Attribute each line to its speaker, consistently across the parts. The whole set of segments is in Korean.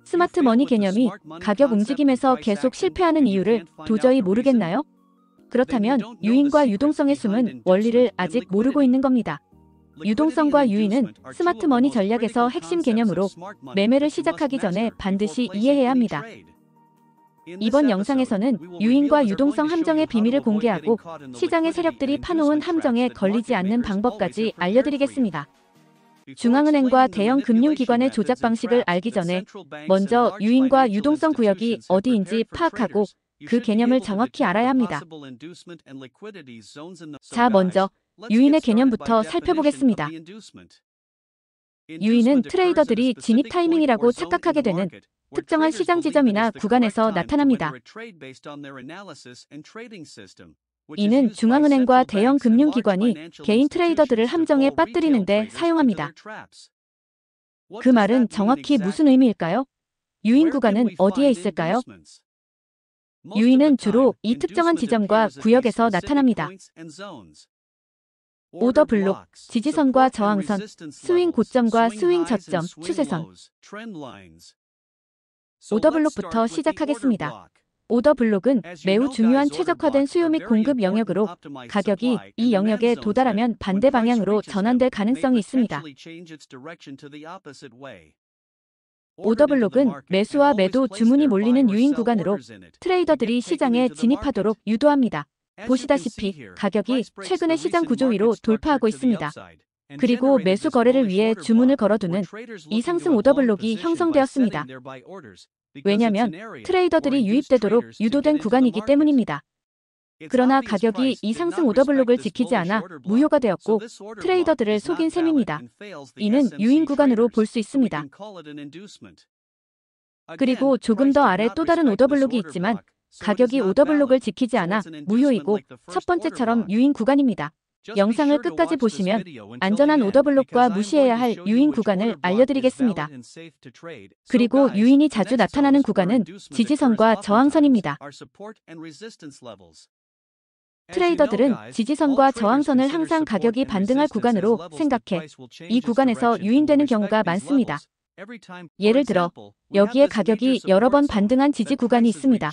Speaker 1: 스마트 머니 개념이 가격 움직임에서 계속 실패하는 이유를 도저히 모르겠나요? 그렇다면 유인과 유동성의 숨은 원리를 아직 모르고 있는 겁니다. 유동성과 유인은 스마트 머니 전략에서 핵심 개념으로 매매를 시작하기 전에 반드시 이해해야 합니다. 이번 영상에서는 유인과 유동성 함정의 비밀을 공개하고 시장의 세력들이 파놓은 함정에 걸리지 않는 방법까지 알려드리겠습니다. 중앙은행과 대형 금융기관의 조작 방식을 알기 전에 먼저 유인과 유동성 구역이 어디인지 파악하고 그 개념을 정확히 알아야 합니다. 자, 먼저 유인의 개념부터 살펴보겠습니다. 유인은 트레이더들이 진입 타이밍이라고 착각하게 되는 특정한 시장 지점이나 구간에서 나타납니다. 이는 중앙은행과 대형 금융기관이 개인 트레이더들을 함정에 빠뜨리는데 사용합니다. 그 말은 정확히 무슨 의미일까요? 유인 구간은 어디에 있을까요? 유인은 주로 이 특정한 지점과 구역에서 나타납니다. 오더 블록, 지지선과 저항선, 스윙 고점과 스윙 저점, 추세선. 오더 블록부터 시작하겠습니다. 오더 블록은 매우 중요한 최적화된 수요 및 공급 영역으로 가격이 이 영역에 도달하면 반대 방향으로 전환될 가능성이 있습니다. 오더 블록은 매수와 매도 주문이 몰리는 유인 구간으로 트레이더들이 시장에 진입하도록 유도합니다. 보시다시피 가격이 최근의 시장 구조 위로 돌파하고 있습니다. 그리고 매수 거래를 위해 주문을 걸어두는 이 상승 오더 블록이 형성되었습니다. 왜냐하면 트레이더들이 유입되도록 유도된 구간이기 때문입니다. 그러나 가격이 이 상승 오더 블록을 지키지 않아 무효가 되었고 트레이더들을 속인 셈입니다. 이는 유인 구간으로 볼 수 있습니다. 그리고 조금 더 아래 또 다른 오더 블록이 있지만 가격이 오더 블록을 지키지 않아 무효이고 첫 번째처럼 유인 구간입니다. 영상을 끝까지 보시면 안전한 오더 블록과 무시해야 할 유인 구간을 알려드리겠습니다. 그리고 유인이 자주 나타나는 구간은 지지선과 저항선입니다. 트레이더들은 지지선과 저항선을 항상 가격이 반등할 구간으로 생각해 이 구간에서 유인되는 경우가 많습니다. 예를 들어 여기에 가격이 여러 번 반등한 지지 구간이 있습니다.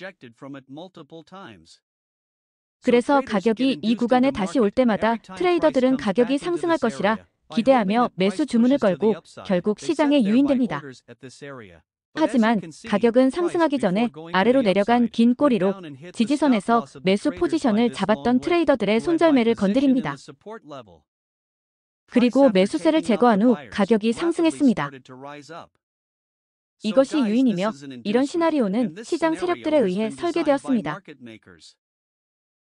Speaker 1: 그래서 가격이 이 구간에 다시 올 때마다 트레이더들은 가격이 상승할 것이라 기대하며 매수 주문을 걸고 결국 시장에 유인됩니다. 하지만 가격은 상승하기 전에 아래로 내려간 긴 꼬리로 지지선에서 매수 포지션을 잡았던 트레이더들의 손절매를 건드립니다. 그리고 매수세를 제거한 후 가격이 상승했습니다. 이것이 유인이며 이런 시나리오는 시장 세력들에 의해 설계되었습니다.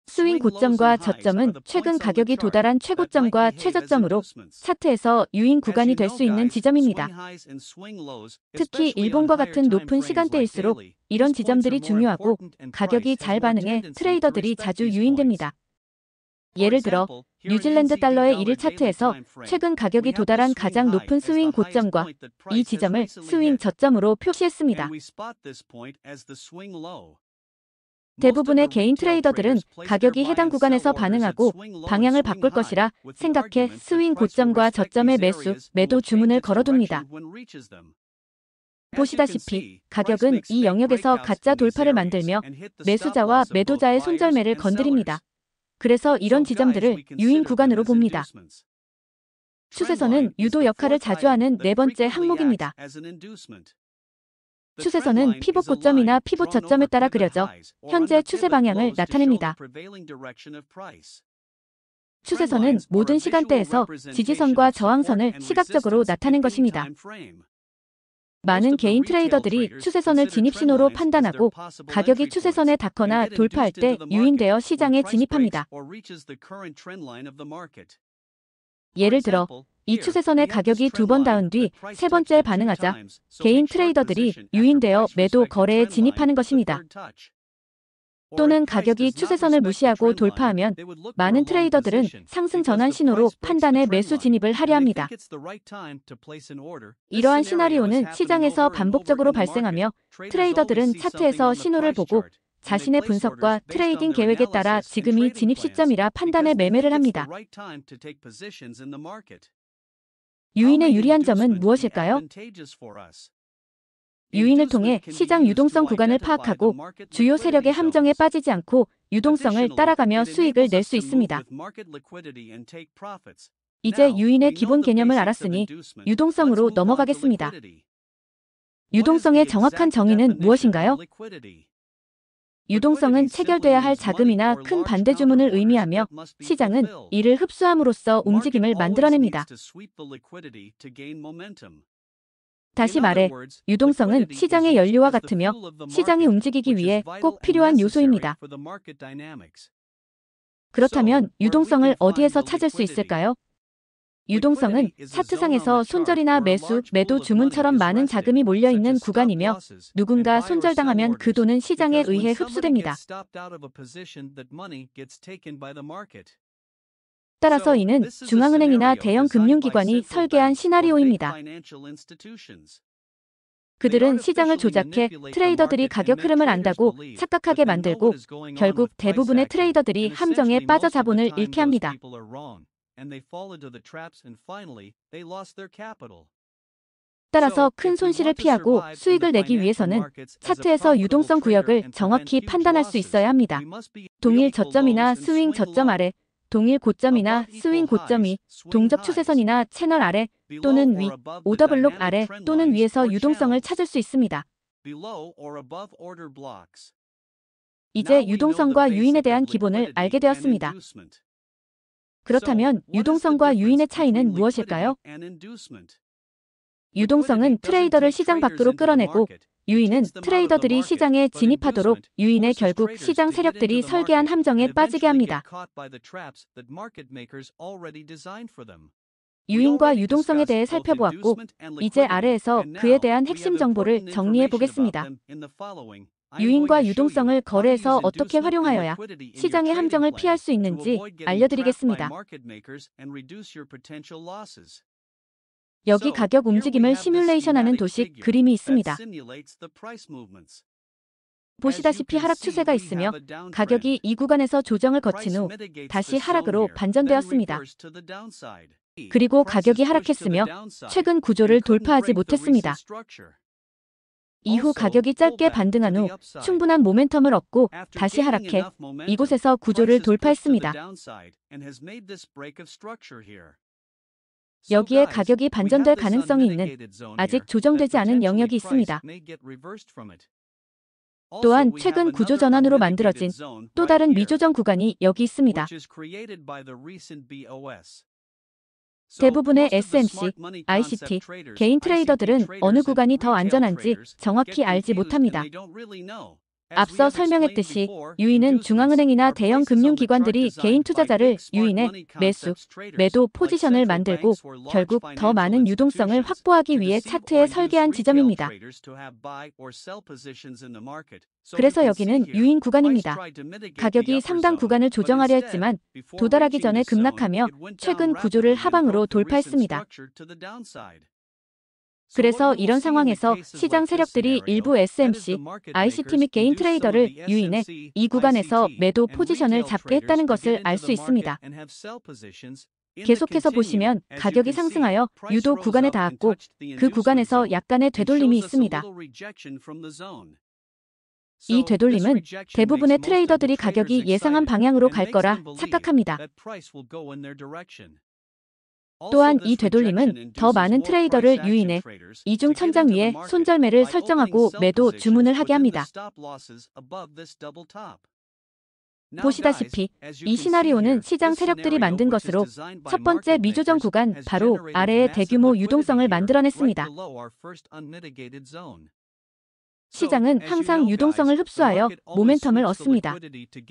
Speaker 1: 스윙 고점과 저점은 최근 가격이 도달한 최고점과 최저점으로 차트에서 유인 구간이 될 수 있는 지점입니다. 특히 일본과 같은 높은 시간대일수록 이런 지점들이 중요하고 가격이 잘 반응해 트레이더들이 자주 유인됩니다. 예를 들어 뉴질랜드 달러의 1일 차트에서 최근 가격이 도달한 가장 높은 스윙 고점과 이 지점을 스윙 저점으로 표시했습니다. 대부분의 개인 트레이더들은 가격이 해당 구간에서 반응하고 방향을 바꿀 것이라 생각해 스윙 고점과 저점의 매수, 매도 주문을 걸어둡니다. 보시다시피 가격은 이 영역에서 가짜 돌파를 만들며 매수자와 매도자의 손절매를 건드립니다. 그래서 이런 지점들을 유인 구간으로 봅니다. 추세선은 유도 역할을 자주 하는 네 번째 항목입니다. 추세선은 피봇 고점이나 피봇 저점에 따라 그려져 현재 추세 방향을 나타냅니다. 추세선은 모든 시간대에서 지지선과 저항선을 시각적으로 나타낸 것입니다. 많은 개인 트레이더들이 추세선을 진입신호로 판단하고 가격이 추세선에 닿거나 돌파할 때 유인되어 시장에 진입합니다. 예를 들어 이 추세선의 가격이 두 번 닿은 뒤 세 번째에 반응하자 개인 트레이더들이 유인되어 매도 거래에 진입하는 것입니다. 또는 가격이 추세선을 무시하고 돌파하면 많은 트레이더들은 상승 전환 신호로 판단해 매수 진입을 하려 합니다. 이러한 시나리오는 시장에서 반복적으로 발생하며 트레이더들은 차트에서 신호를 보고 자신의 분석과 트레이딩 계획에 따라 지금이 진입 시점이라 판단해 매매를 합니다. 유인의 유리한 점은 무엇일까요? 유인을 통해 시장 유동성 구간을 파악하고 주요 세력의 함정에 빠지지 않고 유동성을 따라가며 수익을 낼 수 있습니다. 이제 유인의 기본 개념을 알았으니 유동성으로 넘어가겠습니다. 유동성의 정확한 정의는 무엇인가요? 유동성은 체결돼야 할 자금이나 큰 반대 주문을 의미하며 시장은 이를 흡수함으로써 움직임을 만들어냅니다. 다시 말해, 유동성은 시장의 연료와 같으며 시장이 움직이기 위해 꼭 필요한 요소입니다. 그렇다면 유동성을 어디에서 찾을 수 있을까요? 유동성은 차트상에서 손절이나 매수, 매도 주문처럼 많은 자금이 몰려있는 구간이며 누군가 손절당하면 그 돈은 시장에 의해 흡수됩니다. 따라서 이는 중앙은행이나 대형 금융기관이 설계한 시나리오입니다. 그들은 시장을 조작해 트레이더들이 가격 흐름을 안다고 착각하게 만들고 결국 대부분의 트레이더들이 함정에 빠져 자본을 잃게 합니다. 따라서 큰 손실을 피하고 수익을 내기 위해서는 차트에서 유동성 구역을 정확히 판단할 수 있어야 합니다. 동일 저점이나 스윙 저점 아래, 동일 고점이나 스윙 고점이 동적 추세선이나 채널 아래 또는 위, 오더블록 아래 또는 위에서 유동성을 찾을 수 있습니다. 이제 유동성과 유인에 대한 기본을 알게 되었습니다. 그렇다면 유동성과 유인의 차이는 무엇일까요? 유동성은 트레이더를 시장 밖으로 끌어내고 유인은 트레이더들이 시장에 진입하도록 유인해 결국 시장 세력들이 설계한 함정에 빠지게 합니다. 유인과 유동성에 대해 살펴보았고 이제 아래에서 그에 대한 핵심 정보를 정리해 보겠습니다. 유인과 유동성을 거래에서 어떻게 활용하여야 시장의 함정을 피할 수 있는지 알려드리겠습니다. 여기 가격 움직임을 시뮬레이션하는 도식 그림이 있습니다. 보시다시피 하락 추세가 있으며 가격이 이 구간에서 조정을 거친 후 다시 하락으로 반전되었습니다. 그리고 가격이 하락했으며 최근 구조를 돌파하지 못했습니다. 이후 가격이 짧게 반등한 후 충분한 모멘텀을 얻고 다시 하락해 이곳에서 구조를 돌파했습니다. 여기에 가격이 반전될 가능성이 있는 아직 조정되지 않은 영역이 있습니다. 또한 최근 구조 전환으로 만들어진 또 다른 미조정 구간이 여기 있습니다. 대부분의 SMC, ICT, 개인 트레이더들은 어느 구간이 더 안전한지 정확히 알지 못합니다. 앞서 설명했듯이 유인은 중앙은행이나 대형 금융기관들이 개인 투자자를 유인해 매수, 매도 포지션을 만들고 결국 더 많은 유동성을 확보하기 위해 차트에 설계한 지점입니다. 그래서 여기는 유인 구간입니다. 가격이 상당 구간을 조정하려 했지만 도달하기 전에 급락하며 최근 구조를 하방으로 돌파했습니다. 그래서 이런 상황에서 시장 세력들이 일부 SMC, ICT 및 개인 트레이더를 유인해 이 구간에서 매도 포지션을 잡게 했다는 것을 알 수 있습니다. 계속해서 보시면 가격이 상승하여 유도 구간에 닿았고 그 구간에서 약간의 되돌림이 있습니다. 이 되돌림은 대부분의 트레이더들이 가격이 예상한 방향으로 갈 거라 착각합니다. 또한 이 되돌림은 더 많은 트레이더를 유인해 이중 천장 위에 손절매를 설정하고 매도 주문을 하게 합니다. 보시다시피 이 시나리오는 시장 세력들이 만든 것으로 첫 번째 미조정 구간 바로 아래의 대규모 유동성을 만들어냈습니다. 시장은 항상 유동성을 흡수하여 모멘텀을 얻습니다.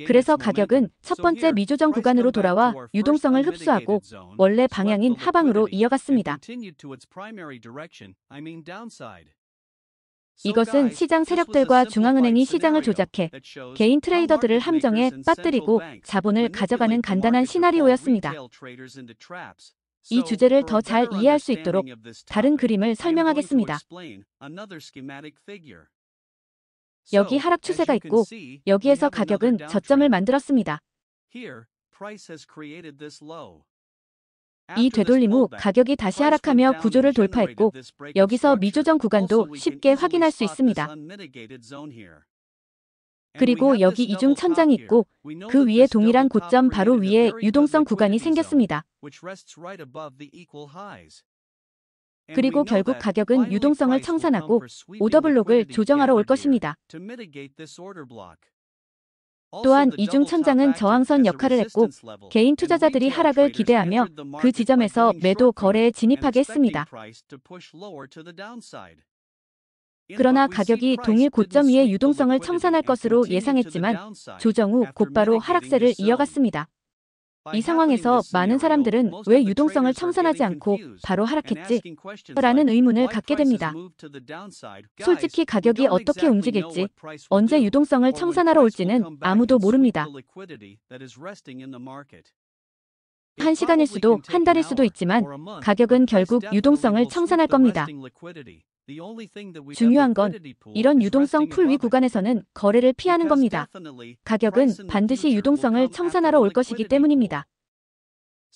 Speaker 1: 그래서 가격은 첫 번째 미조정 구간으로 돌아와 유동성을 흡수하고 원래 방향인 하방으로 이어갔습니다. 이것은 시장 세력들과 중앙은행이 시장을 조작해 개인 트레이더들을 함정에 빠뜨리고 자본을 가져가는 간단한 시나리오였습니다. 이 주제를 더 잘 이해할 수 있도록 다른 그림을 설명하겠습니다. 여기 하락 추세가 있고 여기에서 가격은 저점을 만들었습니다. 이 되돌림 후 가격이 다시 하락하며 구조를 돌파했고 여기서 미조정 구간도 쉽게 확인할 수 있습니다. 그리고 여기 이중 천장이 있고 그 위에 동일한 고점 바로 위에 유동성 구간이 생겼습니다. 그리고 결국 가격은 유동성을 청산하고 오더블록을 조정하러 올 것입니다. 또한 이중 천장은 저항선 역할을 했고 개인 투자자들이 하락을 기대하며 그 지점에서 매도 거래에 진입하게 했습니다. 그러나 가격이 동일 고점 위에 유동성을 청산할 것으로 예상했지만 조정 후 곧바로 하락세를 이어갔습니다. 이 상황에서 많은 사람들은 왜 유동성을 청산하지 않고 바로 하락했지? 라는 의문을 갖게 됩니다. 솔직히 가격이 어떻게 움직일지, 언제 유동성을 청산하러 올지는 아무도 모릅니다. 1시간일 수도 한 달일 수도 있지만 가격은 결국 유동성을 청산할 겁니다. 중요한 건 이런 유동성 풀 위 구간에서는 거래를 피하는 겁니다. 가격은 반드시 유동성을 청산하러 올 것이기 때문입니다.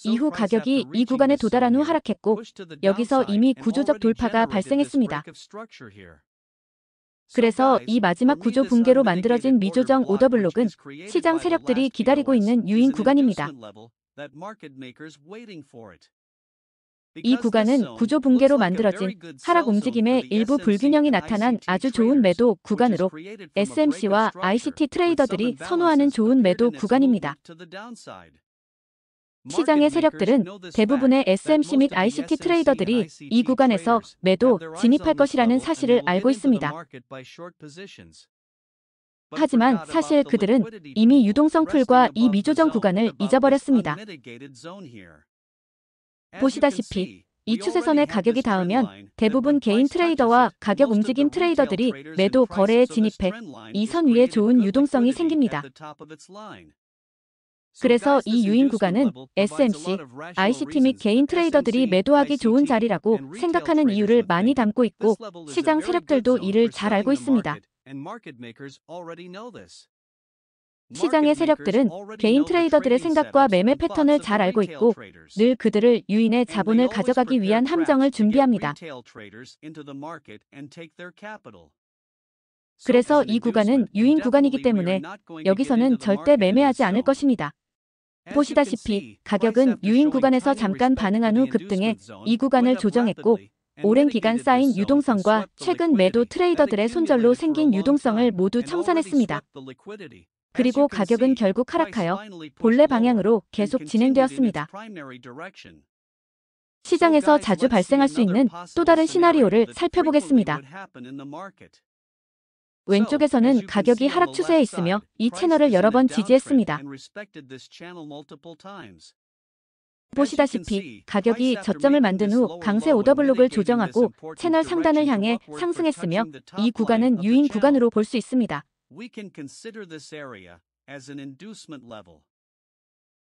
Speaker 1: 이후 가격이 이 구간에 도달한 후 하락했고 여기서 이미 구조적 돌파가 발생했습니다. 그래서 이 마지막 구조 붕괴로 만들어진 미조정 오더블록은 시장 세력들이 기다리고 있는 유인 구간입니다. 이 구간은 구조 붕괴로 만들어진 하락 움직임의 일부 불균형이 나타난 아주 좋은 매도 구간으로 SMC와 ICT 트레이더들이 선호하는 좋은 매도 구간입니다. 시장의 세력들은 대부분의 SMC 및 ICT 트레이더들이 이 구간에서 매도 진입할 것이라는 사실을 알고 있습니다. 하지만 사실 그들은 이미 유동성 풀과 이 미조정 구간을 잊어버렸습니다. 보시다시피 이 추세선의 가격이 닿으면 대부분 개인 트레이더와 가격 움직임 트레이더들이 매도 거래에 진입해 이 선 위에 좋은 유동성이 생깁니다. 그래서 이 유인 구간은 SMC, ICT 및 개인 트레이더들이 매도하기 좋은 자리라고 생각하는 이유를 많이 담고 있고 시장 세력들도 이를 잘 알고 있습니다. 시장의 세력들은 개인 트레이더들의 생각과 매매 패턴을 잘 알고 있고 늘 그들을 유인의 자본을 가져가기 위한 함정을 준비합니다. 그래서 이 구간은 유인 구간이기 때문에 여기서는 절대 매매하지 않을 것입니다. 보시다시피 가격은 유인 구간에서 잠깐 반응한 후 급등해 이 구간을 조정했고 오랜 기간 쌓인 유동성과 최근 매도 트레이더들의 손절로 생긴 유동성을 모두 청산했습니다. 그리고 가격은 결국 하락하여 본래 방향으로 계속 진행되었습니다. 시장에서 자주 발생할 수 있는 또 다른 시나리오를 살펴보겠습니다. 왼쪽에서는 가격이 하락 추세에 있으며 이 채널을 여러 번 지지했습니다. 보시다시피 가격이 저점을 만든 후 강세 오더블록을 조정하고 채널 상단을 향해 상승했으며 이 구간은 유인 구간으로 볼 수 있습니다.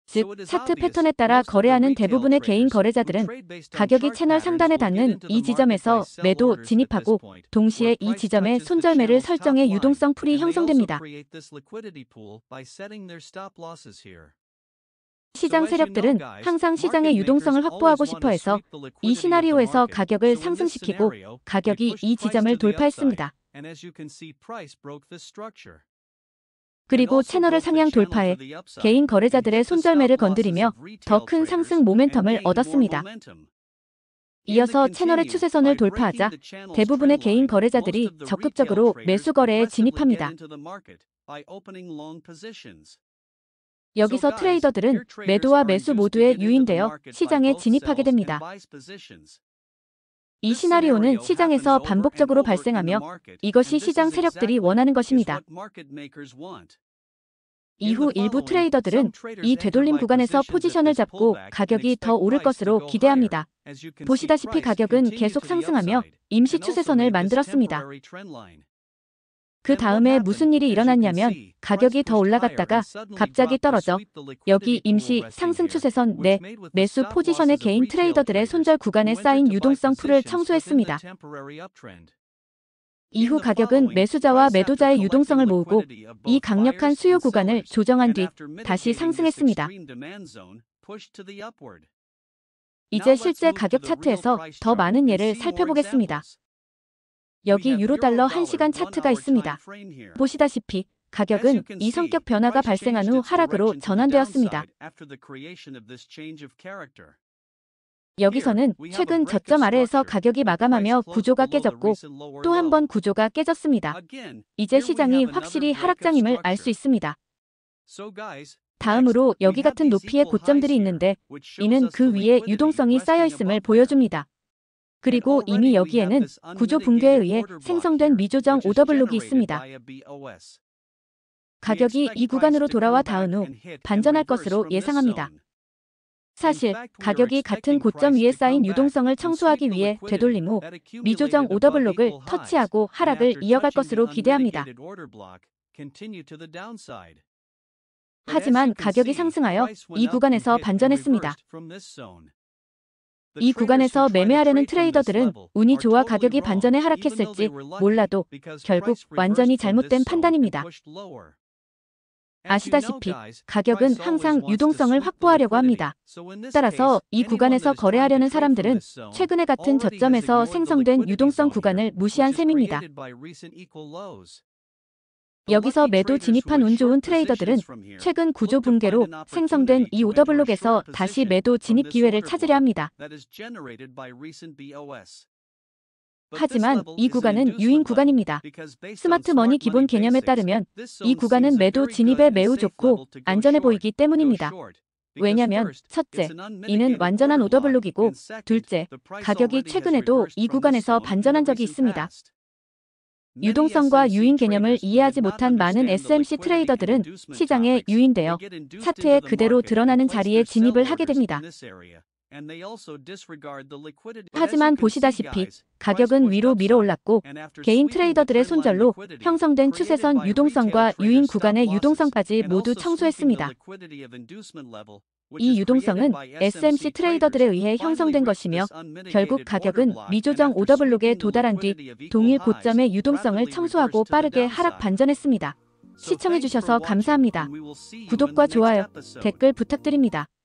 Speaker 1: 즉, 차트 패턴에 따라 거래하는 대부분의 개인 거래자들은 가격이 채널 상단에 닿는 이 지점에서 매도 진입하고 동시에 이 지점에 손절매를 설정해 유동성 풀이 형성됩니다. 시장 세력들은 항상 시장의 유동성을 확보하고 싶어 해서 이 시나리오에서 가격을 상승시키고 가격이 이 지점을 돌파했습니다. 그리고 채널을 상향 돌파해 개인 거래자들의 손절매를 건드리며 더 큰 상승 모멘텀을 얻었습니다. 이어서 채널의 추세선을 돌파하자 대부분의 개인 거래자들이 적극적으로 매수 거래에 진입합니다. 여기서 트레이더들은 매도와 매수 모두에 유인되어 시장에 진입하게 됩니다. 이 시나리오는 시장에서 반복적으로 발생하며 이것이 시장 세력들이 원하는 것입니다. 이후 일부 트레이더들은 이 되돌림 구간에서 포지션을 잡고 가격이 더 오를 것으로 기대합니다. 보시다시피 가격은 계속 상승하며 임시 추세선을 만들었습니다. 그 다음에 무슨 일이 일어났냐면 가격이 더 올라갔다가 갑자기 떨어져 여기 임시 상승 추세선 내 매수 포지션의 개인 트레이더들의 손절 구간에 쌓인 유동성 풀을 청소했습니다. 이후 가격은 매수자와 매도자의 유동성을 모으고 이 강력한 수요 구간을 조정한 뒤 다시 상승했습니다. 이제 실제 가격 차트에서 더 많은 예를 살펴보겠습니다. 여기 유로달러 1시간 차트가 있습니다. 보시다시피 가격은 이 성격 변화가 발생한 후 하락으로 전환되었습니다. 여기서는 최근 저점 아래에서 가격이 마감하며 구조가 깨졌고 또 한 번 구조가 깨졌습니다. 이제 시장이 확실히 하락장임을 알 수 있습니다. 다음으로 여기 같은 높이의 고점들이 있는데 이는 그 위에 유동성이 쌓여 있음을 보여줍니다. 그리고 이미 여기에는 구조 붕괴에 의해 생성된 미조정 오더블록이 있습니다. 가격이 이 구간으로 돌아와 닿은 후 반전할 것으로 예상합니다. 사실 가격이 같은 고점 위에 쌓인 유동성을 청소하기 위해 되돌림 후 미조정 오더블록을 터치하고 하락을 이어갈 것으로 기대합니다. 하지만 가격이 상승하여 이 구간에서 반전했습니다. 이 구간에서 매매하려는 트레이더들은 운이 좋아 가격이 반전에 하락했을지 몰라도 결국 완전히 잘못된 판단입니다. 아시다시피 가격은 항상 유동성을 확보하려고 합니다. 따라서 이 구간에서 거래하려는 사람들은 최근에 같은 저점에서 생성된 유동성 구간을 무시한 셈입니다. 여기서 매도 진입한 운 좋은 트레이더들은 최근 구조 붕괴로 생성된 이 오더블록에서 다시 매도 진입 기회를 찾으려 합니다. 하지만 이 구간은 유인 구간입니다. 스마트머니 기본 개념에 따르면 이 구간은 매도 진입에 매우 좋고 안전해 보이기 때문입니다. 왜냐면 첫째, 이는 완전한 오더블록이고 둘째, 가격이 최근에도 이 구간에서 반전한 적이 있습니다. 유동성과 유인 개념을 이해하지 못한 많은 SMC 트레이더들은 시장에 유인되어 차트에 그대로 드러나는 자리에 진입을 하게 됩니다. 하지만 보시다시피 가격은 위로 밀어올랐고 개인 트레이더들의 손절로 형성된 추세선 유동성과 유인 구간의 유동성까지 모두 청소했습니다. 이 유동성은 SMC 트레이더들에 의해 형성된 것이며 결국 가격은 미조정 오더블록에 도달한 뒤 동일 고점의 유동성을 청소하고 빠르게 하락 반전했습니다. 시청해주셔서 감사합니다. 구독과 좋아요, 댓글 부탁드립니다.